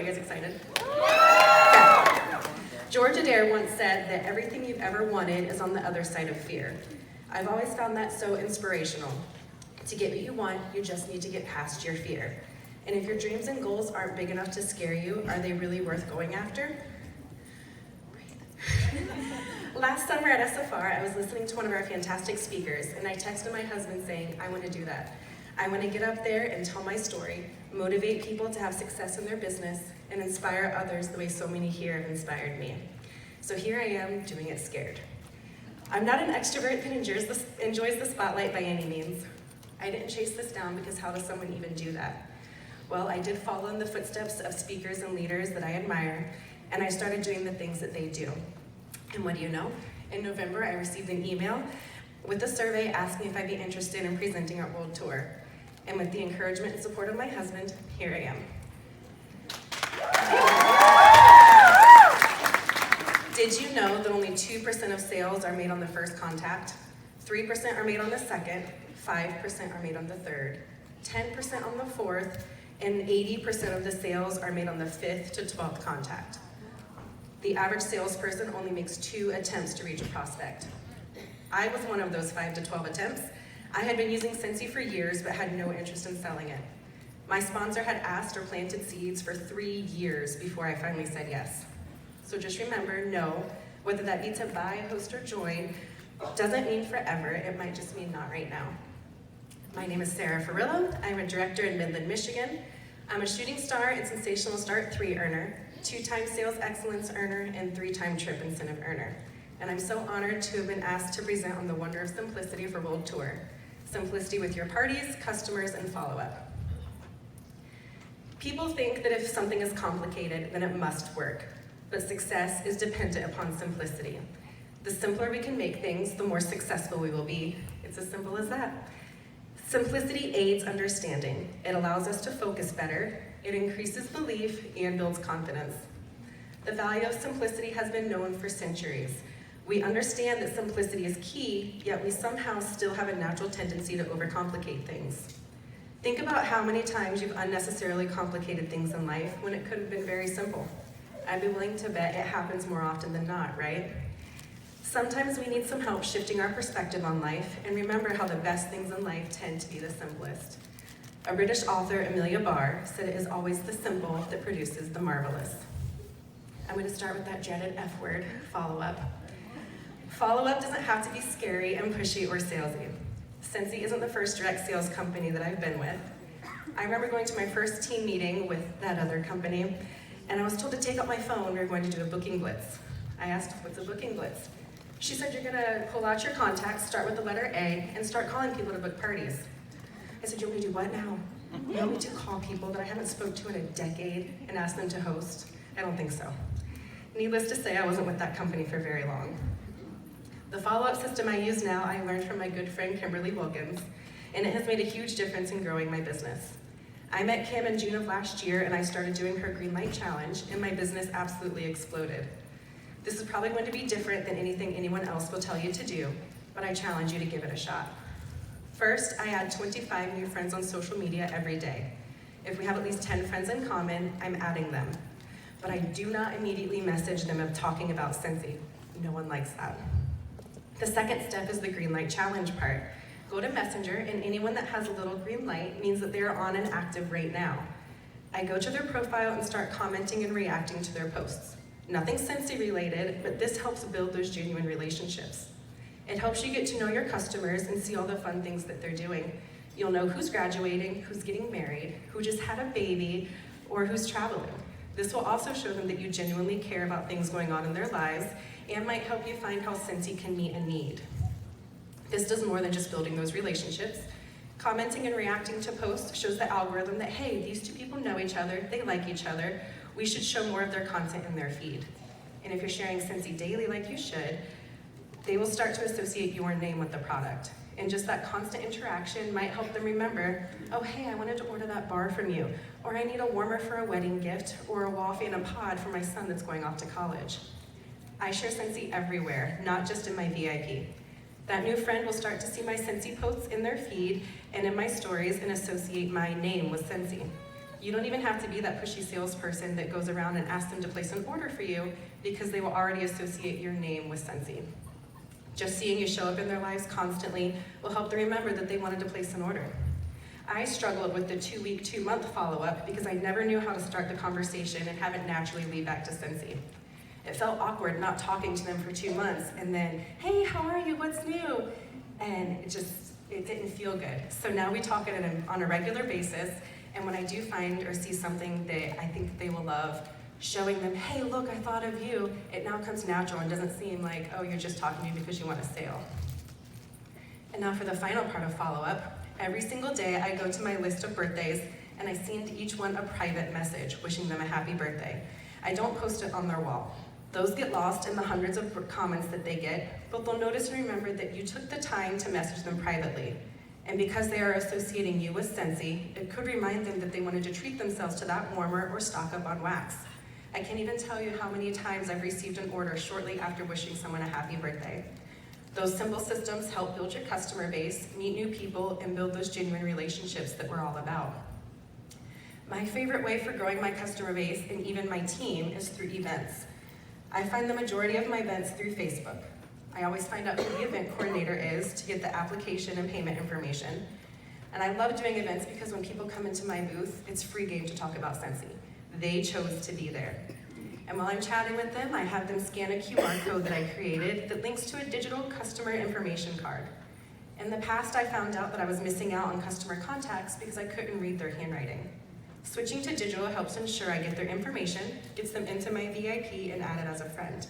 guys excited? Okay. George Adair once said that everything you've ever wanted is on the other side of fear. I've always found that so inspirational. To get what you want, you just need to get past your fear. And if your dreams and goals aren't big enough to scare you, are they really worth going after? Last summer at SFR, I was listening to one of our fantastic speakers, and I texted my husband saying, I want to do that. I want to get up there and tell my story, motivate people to have success in their business, and inspire others the way so many here have inspired me. So here I am, doing it scared. I'm not an extrovert that enjoys the spotlight by any means. I didn't chase this down because how does someone even do that? Well, I did follow in the footsteps of speakers and leaders that I admire, and I started doing the things that they do. And what do you know? In November, I received an email with a survey asking if I'd be interested in presenting our world tour. And with the encouragement and support of my husband, here I am. Did you know that only 2% of sales are made on the first contact? 3% are made on the second, 5% are made on the third, 10% on the fourth, and 80% of the sales are made on the 5th to 12th contact. The average salesperson only makes 2 attempts to reach a prospect. I was one of those 5 to 12 attempts. I had been using Scentsy for years, but had no interest in selling it. My sponsor had asked or planted seeds for 3 years before I finally said yes. So just remember, no, whether that be to buy, host, or join, doesn't mean forever, it might just mean not right now. My name is Sarah Ferrillo. I'm a director in Midland, Michigan. I'm a shooting star and Sensational Start 3 earner, 2-time Sales Excellence earner, and 3-time Trip Incentive earner. And I'm so honored to have been asked to present on the Wonder of Simplicity for World Tour. Simplicity with your parties, customers, and follow-up. People think that if something is complicated, then it must work. But success is dependent upon simplicity. The simpler we can make things, the more successful we will be. It's as simple as that. Simplicity aids understanding. It allows us to focus better. It increases belief and builds confidence. The value of simplicity has been known for centuries. We understand that simplicity is key, yet we somehow still have a natural tendency to overcomplicate things. Think about how many times you've unnecessarily complicated things in life when it could have been very simple. I'd be willing to bet it happens more often than not, right? Sometimes we need some help shifting our perspective on life and remember how the best things in life tend to be the simplest. A British author, Amelia Barr, said it is always the simple that produces the marvelous. I'm going to start with that dreaded F word, follow-up. Follow-up doesn't have to be scary and pushy or salesy. Scentsy isn't the first direct sales company that I've been with. I remember going to my first team meeting with that other company, and I was told to take out my phone. We were going to do a booking blitz. I asked, what's a booking blitz? She said, you're gonna pull out your contacts, start with the letter A, and start calling people to book parties. I said, you want me to do what now? You want me to call people that I haven't spoke to in a decade and ask them to host? I don't think so. Needless to say, I wasn't with that company for very long. The follow-up system I use now, I learned from my good friend Kimberly Wilkins, and it has made a huge difference in growing my business. I met Kim in June of last year, and I started doing her Green Light Challenge, and my business absolutely exploded. This is probably going to be different than anything anyone else will tell you to do, but I challenge you to give it a shot. First, I add 25 new friends on social media every day. If we have at least 10 friends in common, I'm adding them. But I do not immediately message them of talking about Scentsy. No one likes that. The second step is the Green Light Challenge part. Go to Messenger, and anyone that has a little green light means that they are on and active right now. I go to their profile and start commenting and reacting to their posts. Nothing Scentsy related, but this helps build those genuine relationships. It helps you get to know your customers and see all the fun things that they're doing. You'll know who's graduating, who's getting married, who just had a baby, or who's traveling. This will also show them that you genuinely care about things going on in their lives and might help you find how Scentsy can meet a need. This does more than just building those relationships. Commenting and reacting to posts shows the algorithm that, hey, these two people know each other, they like each other, we should show more of their content in their feed. And if you're sharing Scentsy daily like you should, they will start to associate your name with the product. And just that constant interaction might help them remember, oh hey, I wanted to order that bar from you, or I need a warmer for a wedding gift, or a wall fan and pod for my son that's going off to college. I share Scentsy everywhere, not just in my VIP. That new friend will start to see my Scentsy posts in their feed and in my stories and associate my name with Scentsy. You don't even have to be that pushy salesperson that goes around and asks them to place an order for you because they will already associate your name with Scentsy. Just seeing you show up in their lives constantly will help them remember that they wanted to place an order. I struggled with the 2-week, 2-month follow-up because I never knew how to start the conversation and have it naturally lead back to Scentsy. It felt awkward not talking to them for 2 months and then, hey, how are you, what's new? And it didn't feel good. So now we talk on a regular basis, and when I do find or see something that I think they will love, showing them, hey, look, I thought of you, it now comes natural and doesn't seem like, oh, you're just talking to me because you want a sale. And now for the final part of follow-up. Every single day I go to my list of birthdays and I send each one a private message wishing them a happy birthday. I don't post it on their wall. Those get lost in the hundreds of comments that they get, but they'll notice and remember that you took the time to message them privately. And because they are associating you with Scentsy, it could remind them that they wanted to treat themselves to that warmer or stock up on wax. I can't even tell you how many times I've received an order shortly after wishing someone a happy birthday. Those simple systems help build your customer base, meet new people, and build those genuine relationships that we're all about. My favorite way for growing my customer base and even my team is through events. I find the majority of my events through Facebook. I always find out who the event coordinator is to get the application and payment information. And I love doing events because when people come into my booth, it's free game to talk about Scentsy. They chose to be there. And while I'm chatting with them, I have them scan a QR code that I created that links to a digital customer information card. In the past, I found out that I was missing out on customer contacts because I couldn't read their handwriting. Switching to digital helps ensure I get their information, gets them into my VIP, and add it as a friend.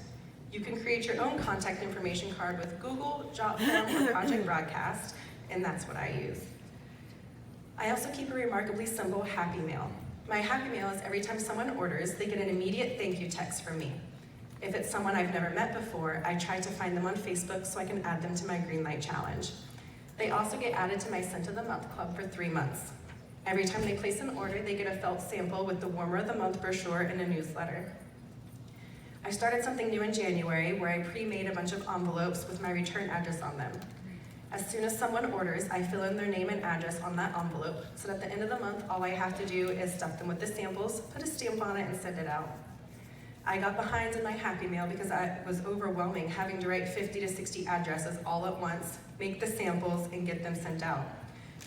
You can create your own contact information card with Google, Jotform, or Project Broadcast, and that's what I use. I also keep a remarkably simple Happy Mail. My Happy Mail is every time someone orders, they get an immediate thank you text from me. If it's someone I've never met before, I try to find them on Facebook so I can add them to my Greenlight Challenge. They also get added to my Scent of the Month Club for 3 months. Every time they place an order, they get a felt sample with the Warmer of the Month brochure and a newsletter. I started something new in January where I pre-made a bunch of envelopes with my return address on them. As soon as someone orders, I fill in their name and address on that envelope, so that at the end of the month, all I have to do is stuff them with the samples, put a stamp on it, and send it out. I got behind in my Happy Mail because it was overwhelming having to write 50 to 60 addresses all at once, make the samples, and get them sent out.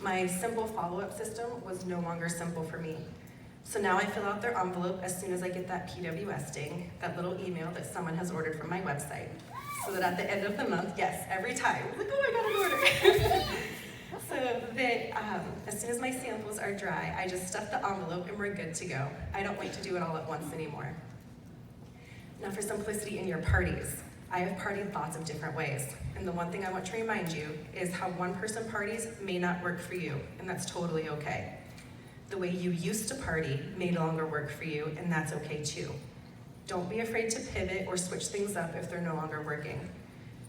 My simple follow-up system was no longer simple for me. So now I fill out their envelope as soon as I get that PWS ding, that little email that someone has ordered from my website. So that at the end of the month, yes, every time, like, oh, I got an order. So that as soon as my samples are dry, I just stuff the envelope and we're good to go. I don't wait to do it all at once anymore. Now for simplicity in your parties. I have partied lots of different ways. And the one thing I want to remind you is how one-person parties may not work for you, and that's totally okay. The way you used to party may no longer work for you, and that's okay too. Don't be afraid to pivot or switch things up if they're no longer working.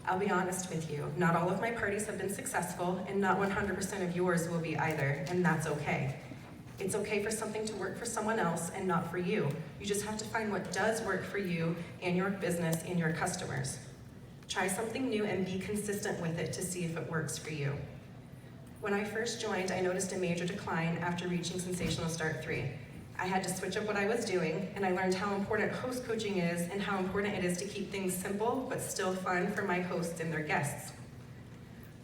I'll be honest with you, not all of my parties have been successful, and not 100% of yours will be either, and that's okay. It's okay for something to work for someone else and not for you. You just have to find what does work for you and your business and your customers. Try something new and be consistent with it to see if it works for you. When I first joined, I noticed a major decline after reaching Sensational Start 3. I had to switch up what I was doing, and I learned how important host coaching is and how important it is to keep things simple but still fun for my hosts and their guests.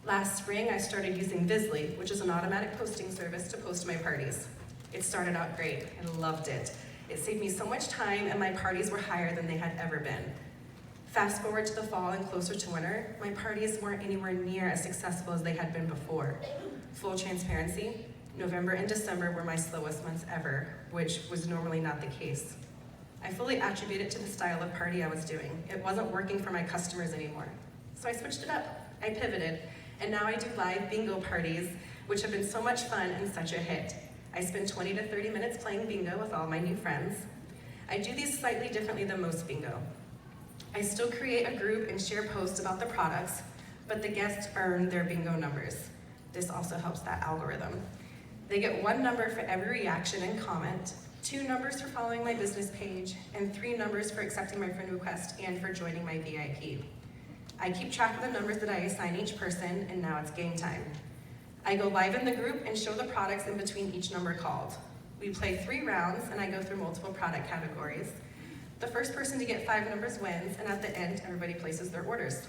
Last spring, I started using Visly, which is an automatic posting service to post my parties. It started out great, and loved it. It saved me so much time, and my parties were higher than they had ever been. Fast forward to the fall and closer to winter, my parties weren't anywhere near as successful as they had been before. Full transparency, November and December were my slowest months ever, which was normally not the case. I fully attribute it to the style of party I was doing. It wasn't working for my customers anymore. So I switched it up. I pivoted, and now I do live bingo parties, which have been so much fun and such a hit. I spend 20 to 30 minutes playing bingo with all my new friends. I do these slightly differently than most bingo. I still create a group and share posts about the products, but the guests earn their bingo numbers. This also helps that algorithm. They get 1 number for every reaction and comment, 2 numbers for following my business page, and 3 numbers for accepting my friend request and for joining my VIP. I keep track of the numbers that I assign each person, and now it's game time. I go live in the group and show the products in between each number called. We play 3 rounds, and I go through multiple product categories. The first person to get 5 numbers wins, and at the end, everybody places their orders.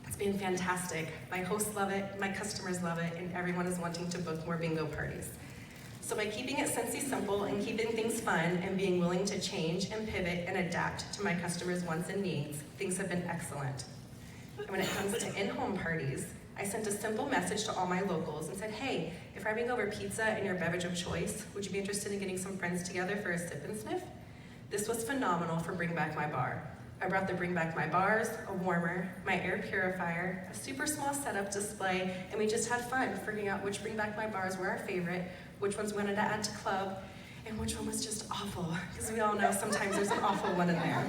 It's been fantastic. My hosts love it, my customers love it, and everyone is wanting to book more bingo parties. So by keeping it Scentsy simple and keeping things fun and being willing to change and pivot and adapt to my customers' wants and needs, things have been excellent. And when it comes to in-home parties, I sent a simple message to all my locals and said, hey, if I bring over pizza and your beverage of choice, would you be interested in getting some friends together for a sip and sniff? This was phenomenal for Bring Back My Bar. I brought the Bring Back My Bars, a warmer, my air purifier, a super small setup display, and we just had fun figuring out which Bring Back My Bars were our favorite, which ones we wanted to add to club, and which one was just awful, because we all know sometimes there's an awful one in there.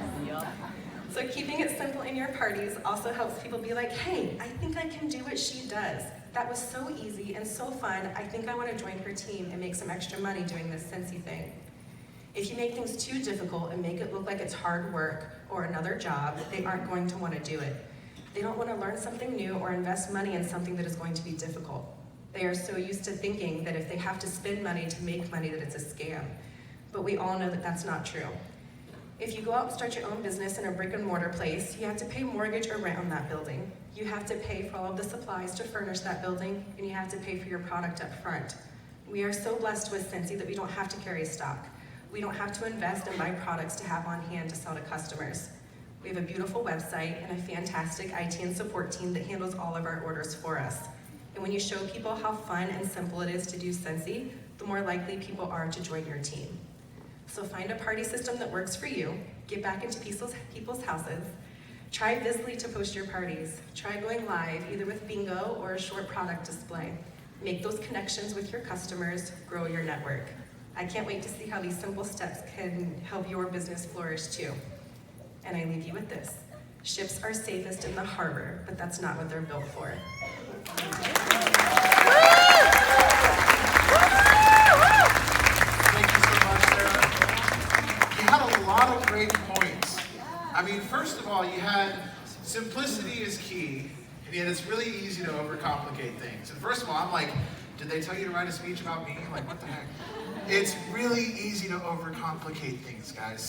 So keeping it simple in your parties also helps people be like, hey, I think I can do what she does. That was so easy and so fun. I think I want to join her team and make some extra money doing this Scentsy thing. If you make things too difficult and make it look like it's hard work or another job, they aren't going to want to do it. They don't want to learn something new or invest money in something that is going to be difficult. They are so used to thinking that if they have to spend money to make money, that it's a scam. But we all know that that's not true. If you go out and start your own business in a brick and mortar place, you have to pay mortgage or rent on that building. You have to pay for all of the supplies to furnish that building, and you have to pay for your product up front. We are so blessed with Scentsy that we don't have to carry stock. We don't have to invest and buy products to have on hand to sell to customers. We have a beautiful website and a fantastic IT and support team that handles all of our orders for us. And when you show people how fun and simple it is to do Scentsy, the more likely people are to join your team. So find a party system that works for you, get back into people's houses, try Visly to post your parties, try going live either with bingo or a short product display. Make those connections with your customers, grow your network. I can't wait to see how these simple steps can help your business flourish too. And I leave you with this. Ships are safest in the harbor, but that's not what they're built for. Thank you so much, Sarah. You had a lot of great points. I mean, first of all, you had simplicity is key, and yet it's really easy to overcomplicate things. And first of all, I'm like, did they tell you to write a speech about me? Like, what the heck? It's really easy to overcomplicate things, guys.